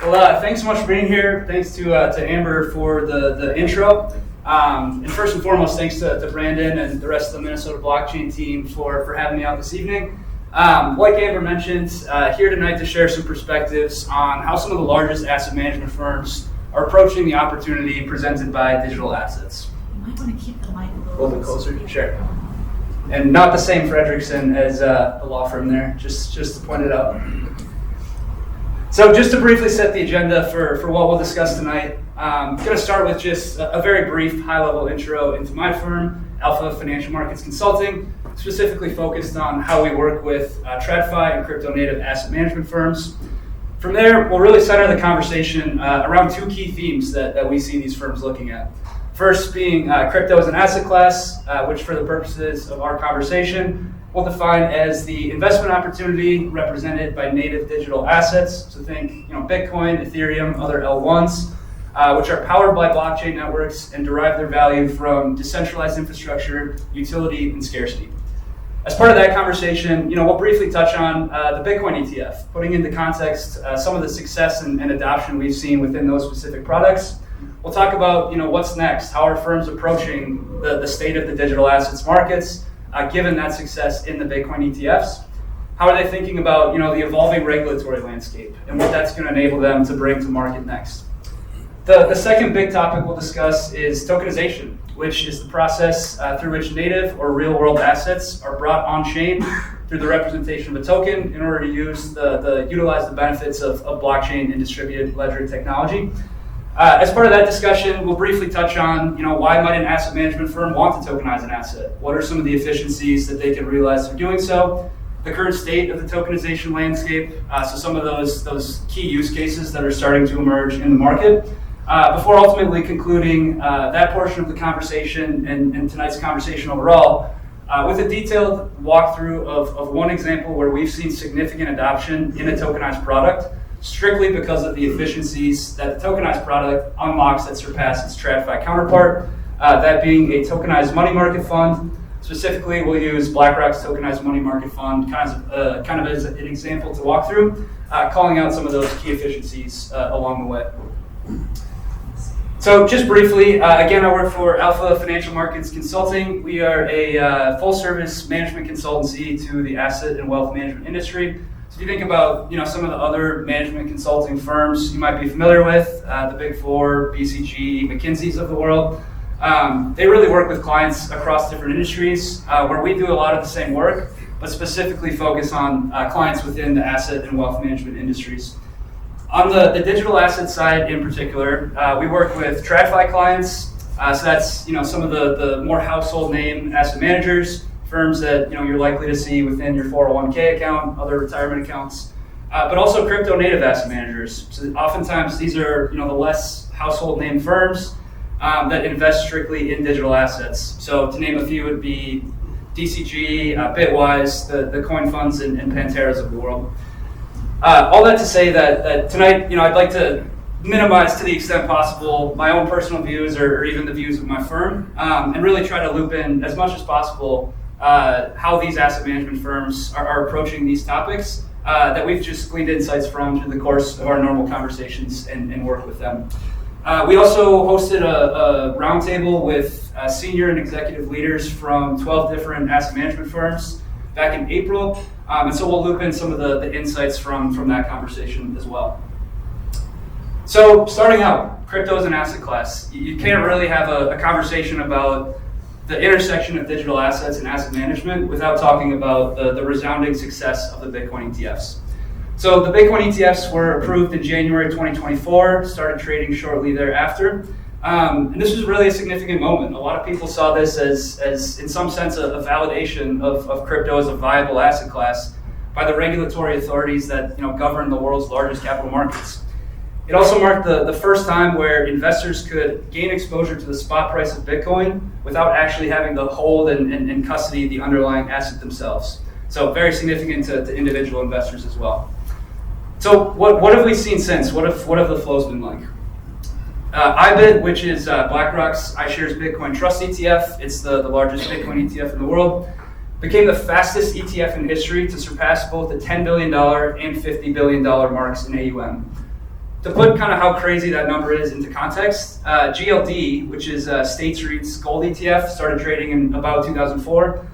Well, thanks so much for being here. Thanks to Amber for the intro. And first and foremost, thanks to Brandon and the rest of the Minnesota blockchain team for having me out this evening. Like Amber mentioned, here tonight to share some perspectives on how some of the largest asset management firms are approaching the opportunity presented by digital assets. You might want to keep the mic a little bit closer. Sure. And not the same Frederickson as the law firm there, just to point it out. So just to briefly set the agenda for what we'll discuss tonight, I'm going to start with just a very brief high-level intro into my firm, Alpha Financial Markets Consulting, specifically focused on how we work with TradFi and crypto-native asset management firms. From there, we'll really center the conversation around two key themes that we see these firms looking at. First being crypto as an asset class, which for the purposes of our conversation, we'll define as the investment opportunity represented by native digital assets. So think, Bitcoin, Ethereum, other L1s, which are powered by blockchain networks and derive their value from decentralized infrastructure, utility, and scarcity. As part of that conversation, we'll briefly touch on the Bitcoin ETF, putting into context some of the success and adoption we've seen within those specific products. We'll talk about, what's next, how are firms approaching the state of the digital assets markets, given that success in the Bitcoin ETFs. How are they thinking about, the evolving regulatory landscape and what that's going to enable them to bring to market next. The second big topic we'll discuss is tokenization, which is the process through which native or real-world assets are brought on-chain through the representation of a token in order to utilize the benefits of blockchain and distributed ledger technology. As part of that discussion, we'll briefly touch on, why might an asset management firm want to tokenize an asset? What are some of the efficiencies that they can realize through doing so? The current state of the tokenization landscape, so some of those key use cases that are starting to emerge in the market, before ultimately concluding that portion of the conversation and tonight's conversation overall with a detailed walkthrough of one example where we've seen significant adoption in a tokenized product, strictly because of the efficiencies that the tokenized product unlocks that surpass its TradFi counterpart, that being a tokenized money market fund. Specifically, we'll use BlackRock's tokenized money market fund kind of as an example to walk through, calling out some of those key efficiencies along the way. So just briefly, again, I work for Alpha Financial Markets Consulting. We are a full-service management consultancy to the asset and wealth management industry. So if you think about, some of the other management consulting firms you might be familiar with, the Big Four, BCG, McKinsey's of the world, they really work with clients across different industries, where we do a lot of the same work, but specifically focus on clients within the asset and wealth management industries. On the digital asset side in particular, we work with TradFi clients, so that's some of the more household name asset managers, firms that you're likely to see within your 401k account, other retirement accounts, but also crypto native asset managers. So oftentimes these are the less household name firms that invest strictly in digital assets. So to name a few would be DCG, Bitwise, the coin funds and Panteras of the world. All that to say that tonight, I'd like to minimize to the extent possible my own personal views or even the views of my firm, and really try to loop in as much as possible how these asset management firms are approaching these topics that we've just gleaned insights from through the course of our normal conversations and work with them. We also hosted a roundtable with senior and executive leaders from 12 different asset management firms back in April, and so we'll loop in some of the insights from that conversation as well. So starting out, crypto as an asset class. You can't really have a conversation about the intersection of digital assets and asset management without talking about the resounding success of the Bitcoin ETFs. So the Bitcoin ETFs were approved in January 2024, started trading shortly thereafter. And this was really a significant moment. A lot of people saw this as in some sense, a validation of crypto as a viable asset class by the regulatory authorities that govern the world's largest capital markets. It also marked the first time where investors could gain exposure to the spot price of Bitcoin without actually having to hold and custody the underlying asset themselves. So very significant to individual investors as well. So what have we seen since? What have the flows been like? IBIT, which is BlackRock's iShares Bitcoin Trust ETF, it's the largest Bitcoin ETF in the world, became the fastest ETF in history to surpass both the $10 billion and $50 billion marks in AUM. To put kind of how crazy that number is into context, GLD, which is State Street's gold ETF, started trading in about 2004,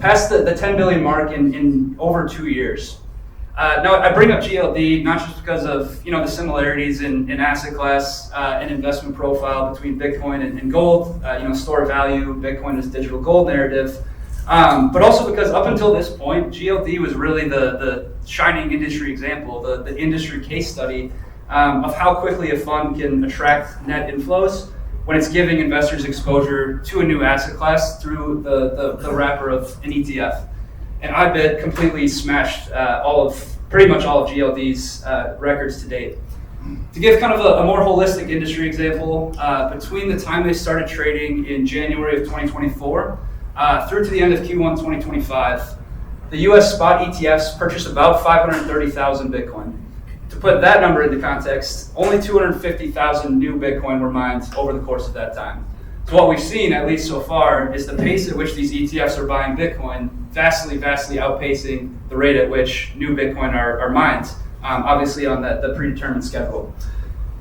passed the 10 billion mark in over 2 years. Now, I bring up GLD not just because of the similarities in asset class and investment profile between Bitcoin and gold, store of value, Bitcoin is digital gold narrative, but also because up until this point, GLD was really the shining industry example, the industry case study of how quickly a fund can attract net inflows when it's giving investors exposure to a new asset class through the wrapper of an ETF. And IBIT completely smashed pretty much all of GLD's records to date. To give kind of a more holistic industry example, between the time they started trading in January of 2024 through to the end of Q1 2025, the US spot ETFs purchased about 530,000 Bitcoin. To put that number into context, only 250,000 new Bitcoin were mined over the course of that time. So what we've seen, at least so far, is the pace at which these ETFs are buying Bitcoin vastly outpacing the rate at which new Bitcoin are mined, obviously on the predetermined schedule.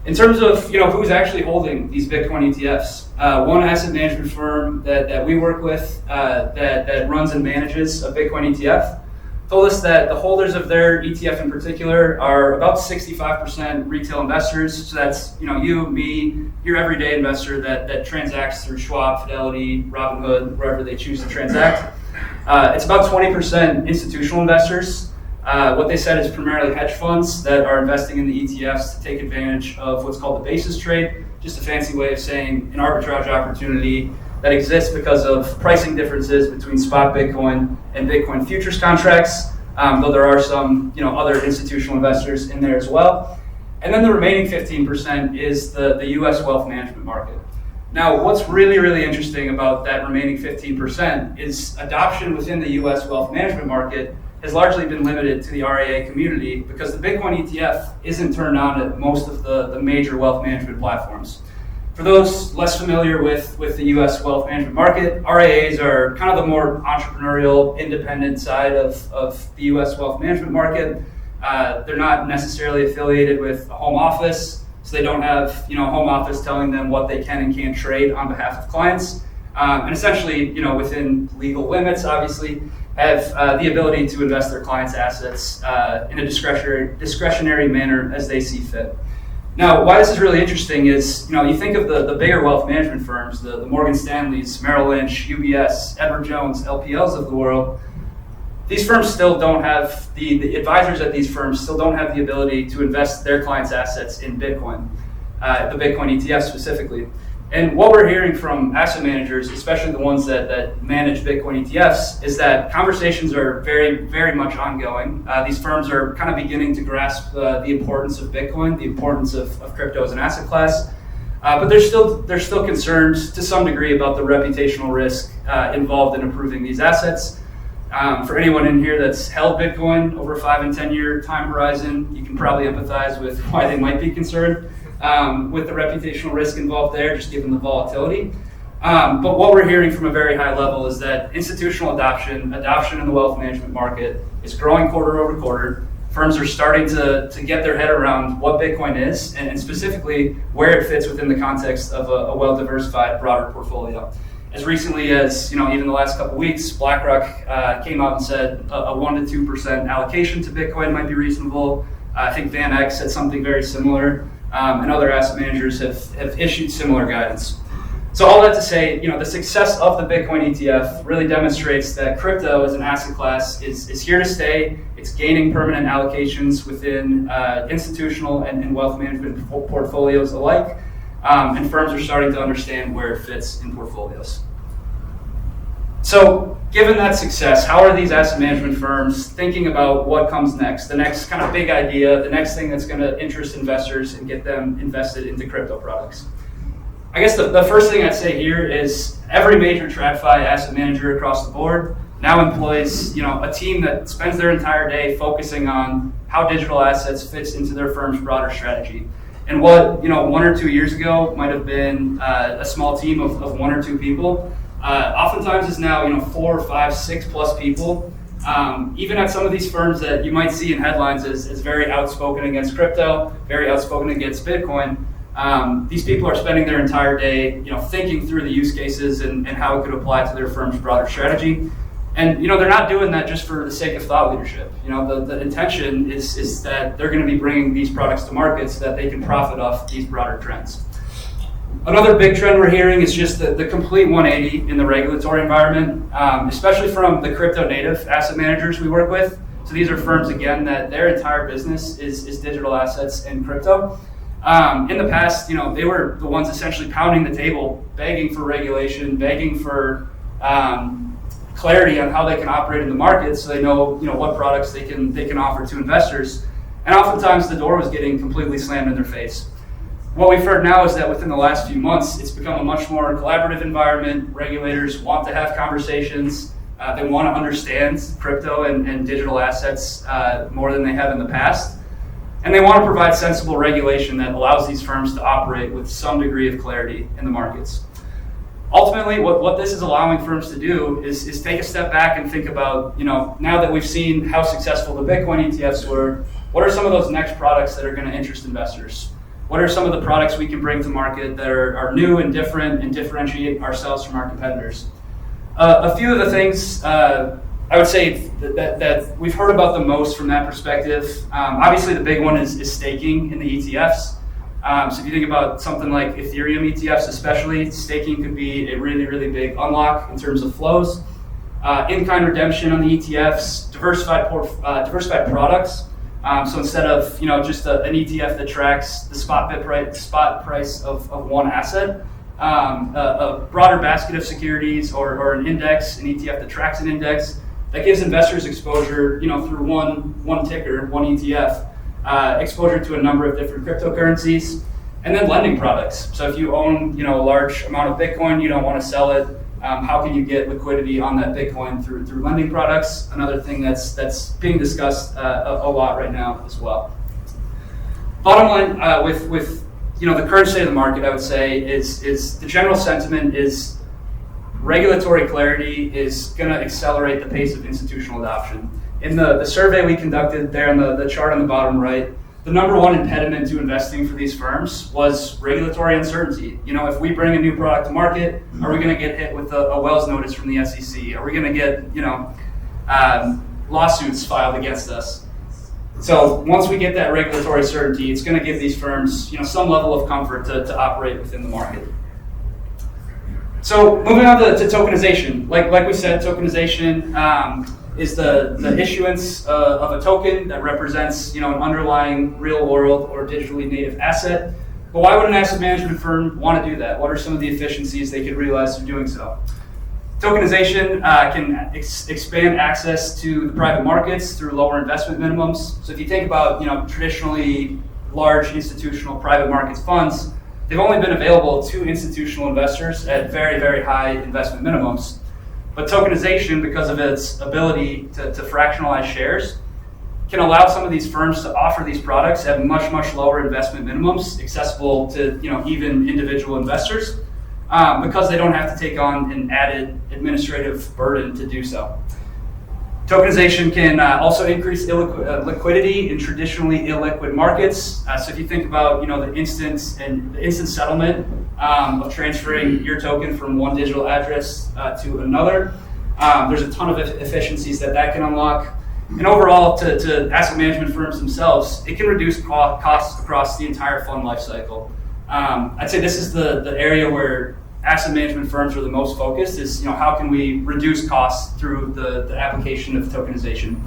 In terms of who's actually holding these Bitcoin ETFs, one asset management firm that we work with that runs and manages a Bitcoin ETF told us that the holders of their ETF in particular are about 65% retail investors. So that's you, me, your everyday investor that transacts through Schwab, Fidelity, Robinhood, wherever they choose to transact. It's about 20% institutional investors. What they said is primarily hedge funds that are investing in the ETFs to take advantage of what's called the basis trade, just a fancy way of saying an arbitrage opportunity that exists because of pricing differences between spot Bitcoin and Bitcoin futures contracts, though there are some other institutional investors in there as well. And then the remaining 15% is the US wealth management market. Now, what's really interesting about that remaining 15% is adoption within the US wealth management market has largely been limited to the RIA community because the Bitcoin ETF isn't turned on at most of the major wealth management platforms. For those less familiar with the US wealth management market, RIAs are kind of the more entrepreneurial, independent side of the US wealth management market. They're not necessarily affiliated with a home office, so they don't have a home office telling them what they can and can't trade on behalf of clients. And essentially, within legal limits, obviously, have the ability to invest their clients' assets in a discretionary manner as they see fit. Now, why this is really interesting is, you think of the bigger wealth management firms, the Morgan Stanleys, Merrill Lynch, UBS, Edward Jones, LPLs of the world. These firms still don't have, the advisors at these firms still don't have the ability to invest their clients' assets in Bitcoin, the Bitcoin ETF specifically. And what we're hearing from asset managers, especially the ones that manage Bitcoin ETFs, is that conversations are very much ongoing. These firms are kind of beginning to grasp the importance of Bitcoin, the importance of crypto as an asset class, but they're still concerned to some degree about the reputational risk involved in approving these assets. For anyone in here that's held Bitcoin over a 5 and 10 year time horizon, you can probably empathize with why they might be concerned. With the reputational risk involved there, just given the volatility. But what we're hearing from a very high level is that institutional adoption in the wealth management market is growing quarter over quarter. Firms are starting to get their head around what Bitcoin is and specifically where it fits within the context of a well-diversified, broader portfolio. As recently as even the last couple of weeks, BlackRock came out and said a 1 to 2% allocation to Bitcoin might be reasonable. I think VanEck said something very similar. And other asset managers have issued similar guidance. So all that to say, the success of the Bitcoin ETF really demonstrates that crypto as an asset class is here to stay. It's gaining permanent allocations within institutional and wealth management portfolios alike. And firms are starting to understand where it fits in portfolios. So given that success, how are these asset management firms thinking about what comes next? The next kind of big idea, the next thing that's going to interest investors and get them invested into crypto products. I guess the first thing I'd say here is every major TradFi asset manager across the board now employs a team that spends their entire day focusing on how digital assets fits into their firm's broader strategy. And what 1 or 2 years ago might have been a small team of 1 or 2 people, oftentimes is now 4, 5, 6+ people Even at some of these firms that you might see in headlines as very outspoken against crypto, very outspoken against Bitcoin, these people are spending their entire day, thinking through the use cases and how it could apply to their firm's broader strategy. And they're not doing that just for the sake of thought leadership. The intention is that they're going to be bringing these products to market so that they can profit off these broader trends. Another big trend we're hearing is just the complete 180 in the regulatory environment, especially from the crypto native asset managers we work with. So these are firms, again, that their entire business is digital assets and crypto. In the past, they were the ones essentially pounding the table, begging for regulation, begging for clarity on how they can operate in the market, so they know what products they can offer to investors. And oftentimes the door was getting completely slammed in their face. What we've heard now is that within the last few months, it's become a much more collaborative environment. Regulators want to have conversations. They want to understand crypto and digital assets more than they have in the past. And they want to provide sensible regulation that allows these firms to operate with some degree of clarity in the markets. Ultimately, what this is allowing firms to do is take a step back and think about, now that we've seen how successful the Bitcoin ETFs were, what are some of those next products that are going to interest investors? What are some of the products we can bring to market that are new and different and differentiate ourselves from our competitors? A few of the things I would say that we've heard about the most from that perspective, obviously the big one is staking in the ETFs. So if you think about something like Ethereum ETFs especially, staking could be a really, really big unlock in terms of flows. In-kind redemption on the ETFs, diversified products. So instead of just an ETF that tracks the spot price of one asset, a broader basket of securities or an index, an ETF that tracks an index, that gives investors exposure through one ticker, one ETF, exposure to a number of different cryptocurrencies, and then lending products. So if you own a large amount of Bitcoin, you don't want to sell it. How can you get liquidity on that Bitcoin through lending products? Another thing that's being discussed a lot right now as well. Bottom line, with the current state of the market, I would say is the general sentiment is regulatory clarity is going to accelerate the pace of institutional adoption. In the survey we conducted there on the chart on the bottom right, the number one impediment to investing for these firms was regulatory uncertainty. If we bring a new product to market, are we going to get hit with a Wells notice from the SEC? Are we going to get lawsuits filed against us? So once we get that regulatory certainty, it's going to give these firms some level of comfort to operate within the market. So moving on to tokenization. Like we said, tokenization is the issuance of a token that represents an underlying real world or digitally native asset. But why would an asset management firm want to do that? What are some of the efficiencies they could realize through doing so? Tokenization can expand access to the private markets through lower investment minimums. So if you think about traditionally large institutional private markets funds, they've only been available to institutional investors at very, very high investment minimums. But tokenization, because of its ability to fractionalize shares, can allow some of these firms to offer these products at much, much lower investment minimums, accessible to even individual investors, because they don't have to take on an added administrative burden to do so. Tokenization can also increase liquidity in traditionally illiquid markets. So if you think about the instant settlement of transferring your token from one digital address to another, there's a ton of efficiencies that can unlock. And overall, to asset management firms themselves, it can reduce costs across the entire fund lifecycle. I'd say this is the area where asset management firms are the most focused, is how can we reduce costs through the application of tokenization.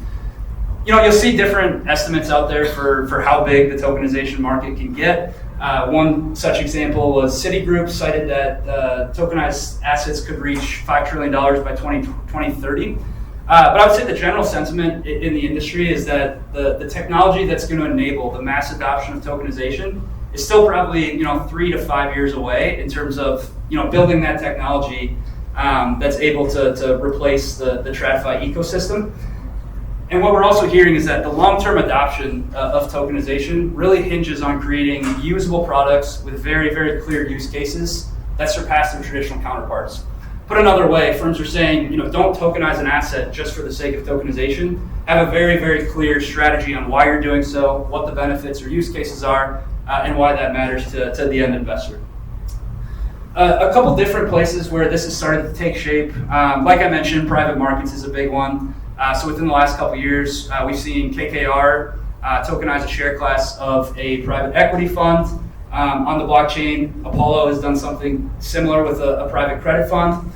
You'll see different estimates out there for how big the tokenization market can get. One such example was Citigroup cited that tokenized assets could reach $5 trillion by 2030. But I would say the general sentiment in the industry is that the technology that's going to enable the mass adoption of tokenization is still probably 3 to 5 years away in terms of building that technology that's able to replace the TradFi ecosystem. And what we're also hearing is that the long-term adoption of tokenization really hinges on creating usable products with very, very clear use cases that surpass their traditional counterparts. Put another way, firms are saying, don't tokenize an asset just for the sake of tokenization. Have a very, very clear strategy on why you're doing so, what the benefits or use cases are, and why that matters to the end investor. A couple different places where this has started to take shape. Like I mentioned, private markets is a big one. So within the last couple of years, we've seen KKR tokenize a share class of a private equity fund on the blockchain. Apollo has done something similar with a private credit fund.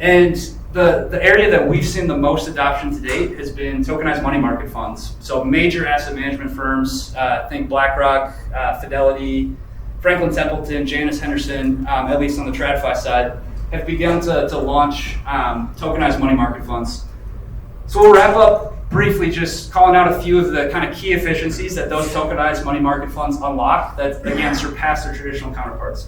And the area that we've seen the most adoption to date has been tokenized money market funds. So major asset management firms, think BlackRock, Fidelity, Franklin Templeton, Janus Henderson, at least on the TradFi side, have begun to launch tokenized money market funds. So we'll wrap up briefly just calling out a few of the kind of key efficiencies that those tokenized money market funds unlock that, again, surpass their traditional counterparts.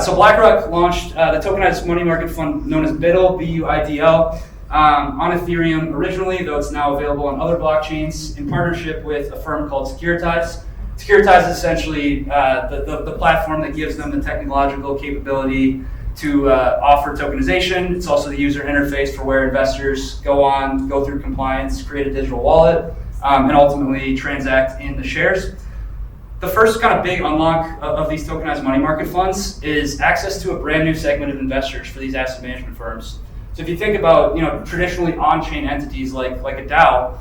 So BlackRock launched the tokenized money market fund known as BIDL, B-U-I-D-L, on Ethereum originally, though it's now available on other blockchains, in partnership with a firm called Securitize. Securitize is essentially the platform that gives them the technological capability to offer tokenization. It's also the user interface for where investors go through compliance, create a digital wallet, and ultimately transact in the shares. The first kind of big unlock of these tokenized money market funds is access to a brand new segment of investors for these asset management firms. So if you think about traditionally on-chain entities like a DAO,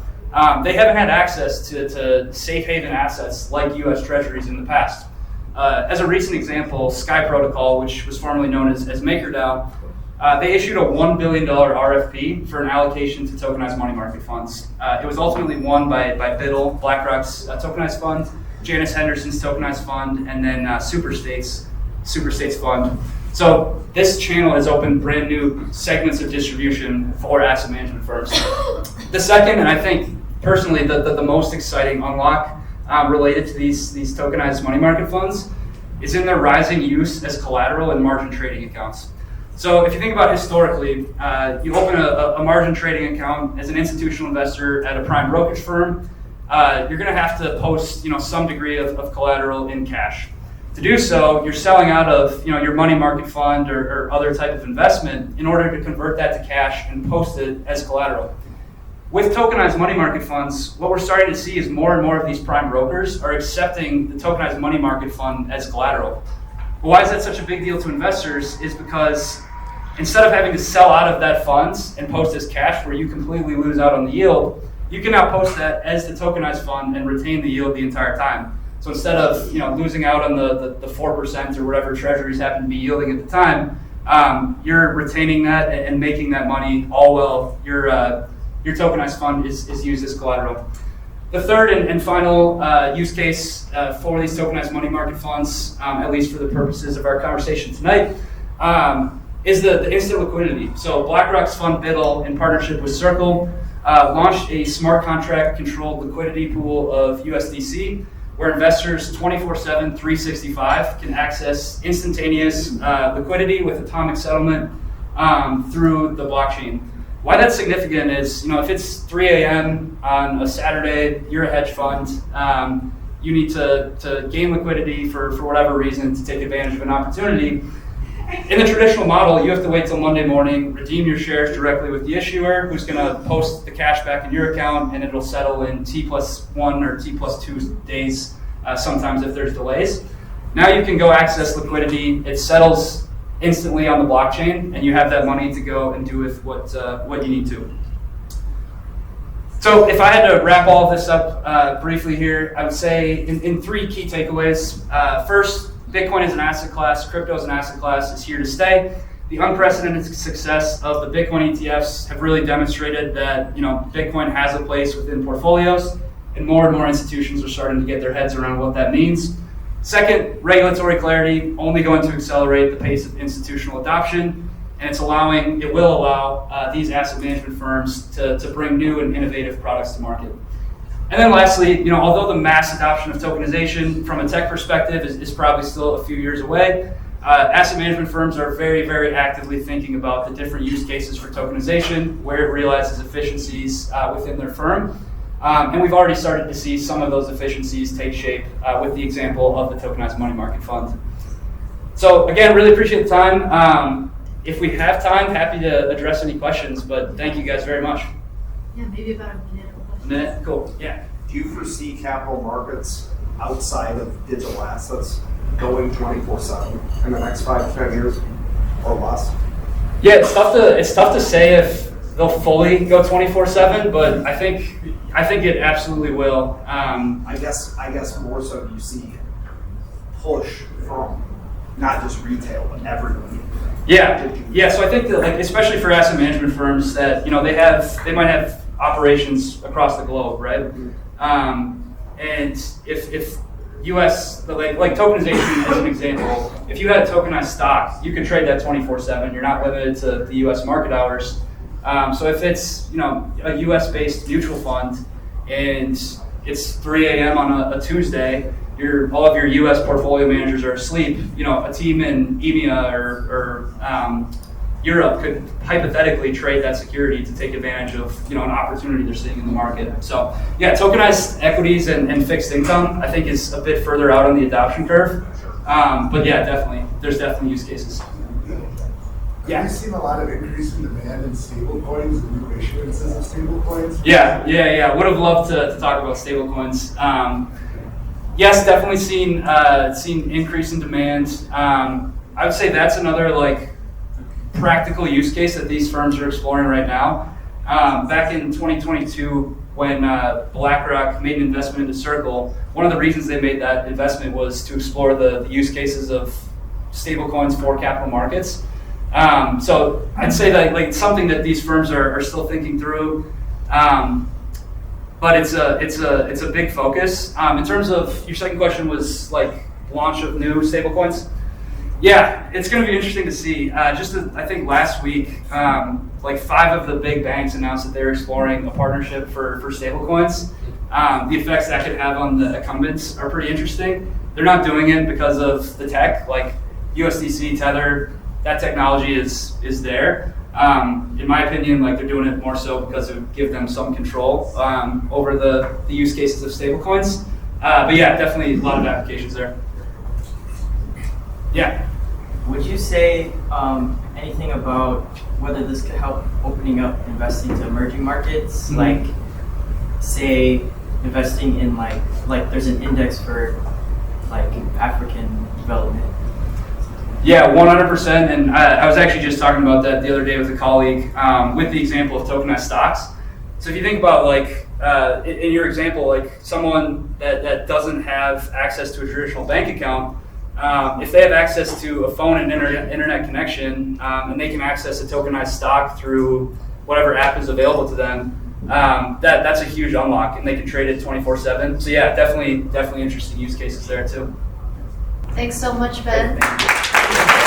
they haven't had access to safe haven assets like U.S. Treasuries in the past. As a recent example, Sky Protocol, which was formerly known as MakerDAO, they issued a $1 billion RFP for an allocation to tokenized money market funds. It was ultimately won by BIDL, BlackRock's tokenized fund, Janus Henderson's tokenized fund, and then Superstate's fund. So this channel has opened brand new segments of distribution for asset management firms. The second, and I think personally the most exciting unlock related to these tokenized money market funds is in their rising use as collateral in margin trading accounts. So if you think about historically, you open a margin trading account as an institutional investor at a prime brokerage firm, you're going to have to post some degree of collateral in cash. To do so, you're selling out of your money market fund or other type of investment in order to convert that to cash and post it as collateral. With tokenized money market funds, what we're starting to see is more and more of these prime brokers are accepting the tokenized money market fund as collateral. But why is that such a big deal to investors is because instead of having to sell out of that funds and post as cash where you completely lose out on the yield, you can now post that as the tokenized fund and retain the yield the entire time. So instead of losing out on the 4% or whatever treasuries happen to be yielding at the time, you're retaining that and making that money all while your tokenized fund is used as collateral. The third and final use case for these tokenized money market funds, at least for the purposes of our conversation tonight, is the instant liquidity. So BlackRock's fund BIDL, in partnership with Circle, launched a smart contract controlled liquidity pool of USDC, where investors 24/7, 365 can access instantaneous liquidity with atomic settlement through the blockchain. Why that's significant is, if it's 3 a.m. on a Saturday, you're a hedge fund, you need to gain liquidity for whatever reason to take advantage of an opportunity. In the traditional model, you have to wait till Monday morning, redeem your shares directly with the issuer, who's going to post the cash back in your account, and it'll settle in T+1 or T+2 days, sometimes if there's delays. Now you can go access liquidity. It settles instantly on the blockchain, and you have that money to go and do with what you need to. So if I had to wrap all of this up briefly here, I would say in three key takeaways. First, Bitcoin as an asset class, crypto as an asset class is here to stay. The unprecedented success of the Bitcoin ETFs have really demonstrated that Bitcoin has a place within portfolios, and more institutions are starting to get their heads around what that means. Second, regulatory clarity only going to accelerate the pace of institutional adoption, and it will allow these asset management firms to bring new and innovative products to market. And then lastly, although the mass adoption of tokenization from a tech perspective is probably still a few years away, asset management firms are very, very actively thinking about the different use cases for tokenization, where it realizes efficiencies within their firm. And we've already started to see some of those efficiencies take shape with the example of the tokenized money market fund. So again, really appreciate the time. If we have time, happy to address any questions, but thank you guys very much. Yeah, maybe about a minute. A minute? Cool. Yeah. Do you foresee capital markets outside of digital assets going 24/7 in the next 5 to 10 years or less? Yeah, it's tough to say if they'll fully go 24/7, but I think it absolutely will. I guess more so you see push from not just retail but everyone. Yeah. So I think that, like, especially for asset management firms, that they might have operations across the globe, right? And if U.S. like tokenization as an example, if you had a tokenized stock, you could trade that 24/7. You're not limited to the U.S. market hours. So if it's a U.S. based mutual fund and it's 3 a.m. on a Tuesday, all of your U.S. portfolio managers are asleep. A team in EMEA or Europe could hypothetically trade that security to take advantage of an opportunity they're seeing in the market. So yeah, tokenized equities and fixed income I think is a bit further out on the adoption curve. But yeah, there's definitely use cases. Have you seen a lot of increase in demand in stable coins and new issuances of stable coins? Yeah. Would have loved to talk about stable coins. Yes, definitely seen increase in demand. I would say that's another practical use case that these firms are exploring right now. Back in 2022, when BlackRock made an investment into Circle, one of the reasons they made that investment was to explore the use cases of stablecoins for capital markets. So I'd say that something that these firms are still thinking through, but it's a big focus. In terms of your second question was launch of new stablecoins. Yeah, it's going to be interesting to see. I think last week, 5 of the big banks announced that they're exploring a partnership for stablecoins. The effects that could have on the incumbents are pretty interesting. They're not doing it because of the tech, like USDC, Tether. That technology is there. In my opinion, they're doing it more so because it would give them some control over the use cases of stablecoins. But yeah, definitely a lot of applications there. Yeah. Would you say anything about whether this could help opening up investing to emerging markets, like say investing in like there's an index for African development? Yeah, 100%. And I was actually just talking about that the other day with a colleague with the example of tokenized stocks. So if you think about in your example, someone that doesn't have access to a traditional bank account, if they have access to a phone and internet connection, and they can access a tokenized stock through whatever app is available to them, that's a huge unlock, and they can trade it 24/7. So yeah, definitely interesting use cases there too. Thanks so much, Ben. Thank you.